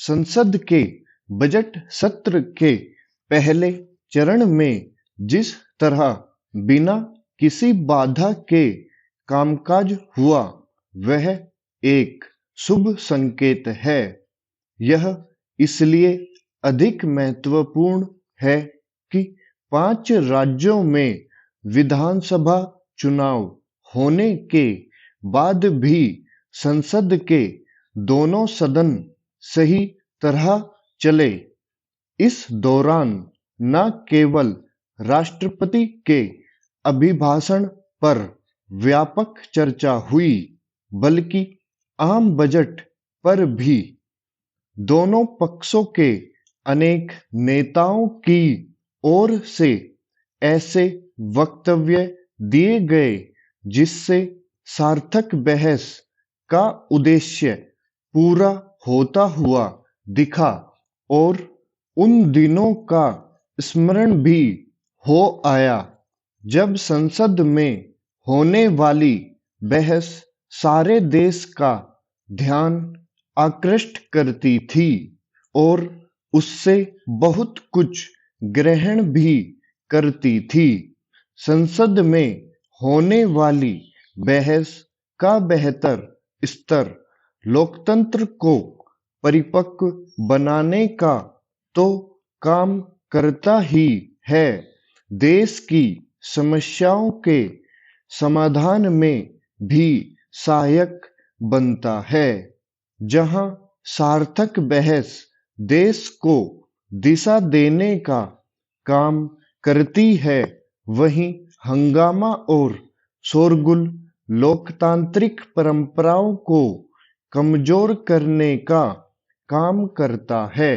संसद के बजट सत्र के पहले चरण में जिस तरह बिना किसी बाधा के कामकाज हुआ, वह एक शुभ संकेत है। यह इसलिए अधिक महत्वपूर्ण है कि 5 राज्यों में विधानसभा चुनाव होने के बाद भी संसद के दोनों सदन सही तरह चले। इस दौरान न केवल राष्ट्रपति के अभिभाषण पर व्यापक चर्चा हुई, बल्कि आम बजट पर भी दोनों पक्षों के अनेक नेताओं की ओर से ऐसे वक्तव्य दिए गए जिससे सार्थक बहस का उद्देश्य पूरा होता हुआ दिखा और उन दिनों का स्मरण भी हो आया जब संसद में होने वाली बहस सारे देश का ध्यान आकृष्ट करती थी और उससे बहुत कुछ ग्रहण भी करती थी। संसद में होने वाली बहस का बेहतर स्तर लोकतंत्र को परिपक्व बनाने का तो काम करता ही है, देश की समस्याओं के समाधान में भी सहायक बनता है। जहां सार्थक बहस देश को दिशा देने का काम करती है, वहीं हंगामा और शोरगुल लोकतांत्रिक परंपराओं को कमजोर करने का काम करता है।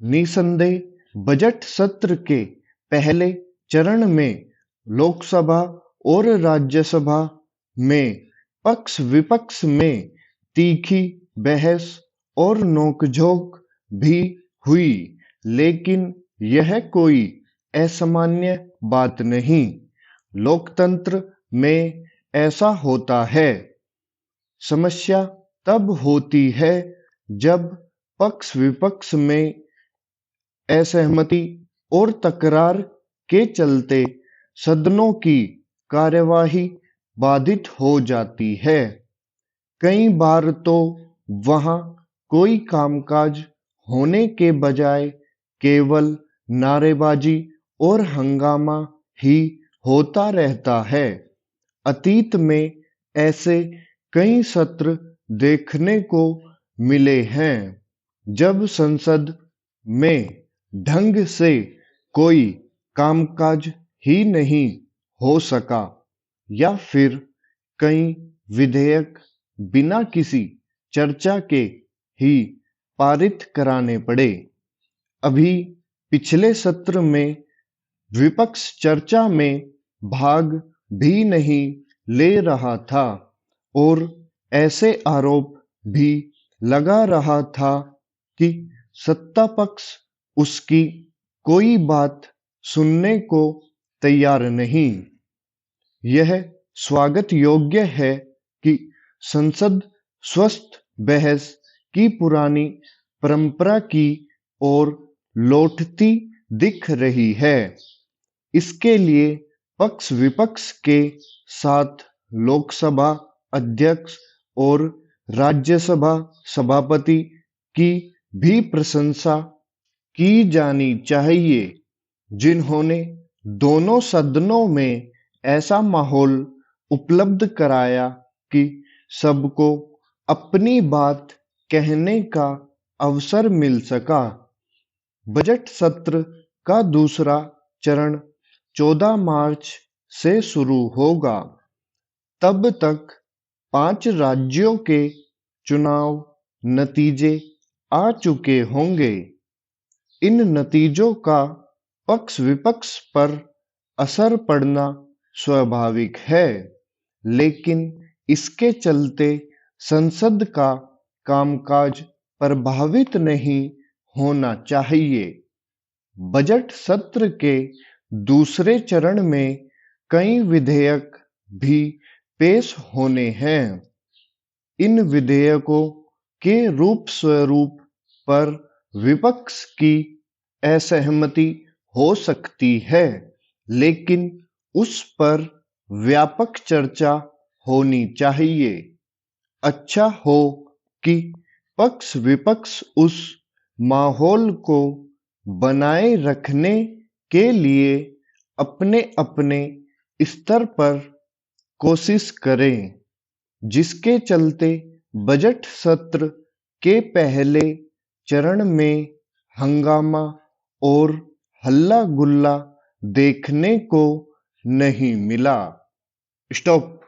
निसंदेह बजट सत्र के पहले चरण में लोकसभा और राज्यसभा में पक्ष विपक्ष में तीखी बहस और नोकझोंक भी हुई, लेकिन यह कोई असामान्य बात नहीं। लोकतंत्र में ऐसा होता है। समस्या तब होती है जब पक्ष विपक्ष में असहमति और तकरार के चलते सदनों की कार्यवाही बाधित हो जाती है। कई बार तो वहां कोई कामकाज होने के बजाय केवल नारेबाजी और हंगामा ही होता रहता है। अतीत में ऐसे कई सत्र देखने को मिले हैं जब संसद में ढंग से कोई कामकाज ही नहीं हो सका या फिर कई विधेयक बिना किसी चर्चा के ही पारित कराने पड़े। अभी पिछले सत्र में विपक्ष चर्चा में भाग भी नहीं ले रहा था और ऐसे आरोप भी लगा रहा था कि सत्ता पक्ष उसकी कोई बात सुनने को तैयार नहीं। यह स्वागत योग्य है कि संसद स्वस्थ बहस की पुरानी परंपरा की ओर लौटती दिख रही है। इसके लिए पक्ष विपक्ष के साथ लोकसभा अध्यक्ष और राज्यसभा सभापति की भी प्रशंसा की जानी चाहिए, जिन्होंने दोनों सदनों में ऐसा माहौल उपलब्ध कराया कि सबको अपनी बात कहने का अवसर मिल सका। बजट सत्र का दूसरा चरण 14 मार्च से शुरू होगा। तब तक 5 राज्यों के चुनाव नतीजे आ चुके होंगे। इन नतीजों का पक्ष विपक्ष पर असर पड़ना स्वाभाविक है, लेकिन इसके चलते संसद का कामकाज प्रभावित नहीं होना चाहिए। बजट सत्र के दूसरे चरण में कई विधेयक भी पेश होने हैं। इन विधेयकों के रूप स्वरूप पर विपक्ष की असहमति हो सकती है, लेकिन उस पर व्यापक चर्चा होनी चाहिए। अच्छा हो कि पक्ष विपक्ष उस माहौल को बनाए रखने के लिए अपने अपने स्तर पर कोशिश करें, जिसके चलते बजट सत्र के पहले चरण में हंगामा और हल्ला गुल्ला देखने को नहीं मिला। स्टॉप।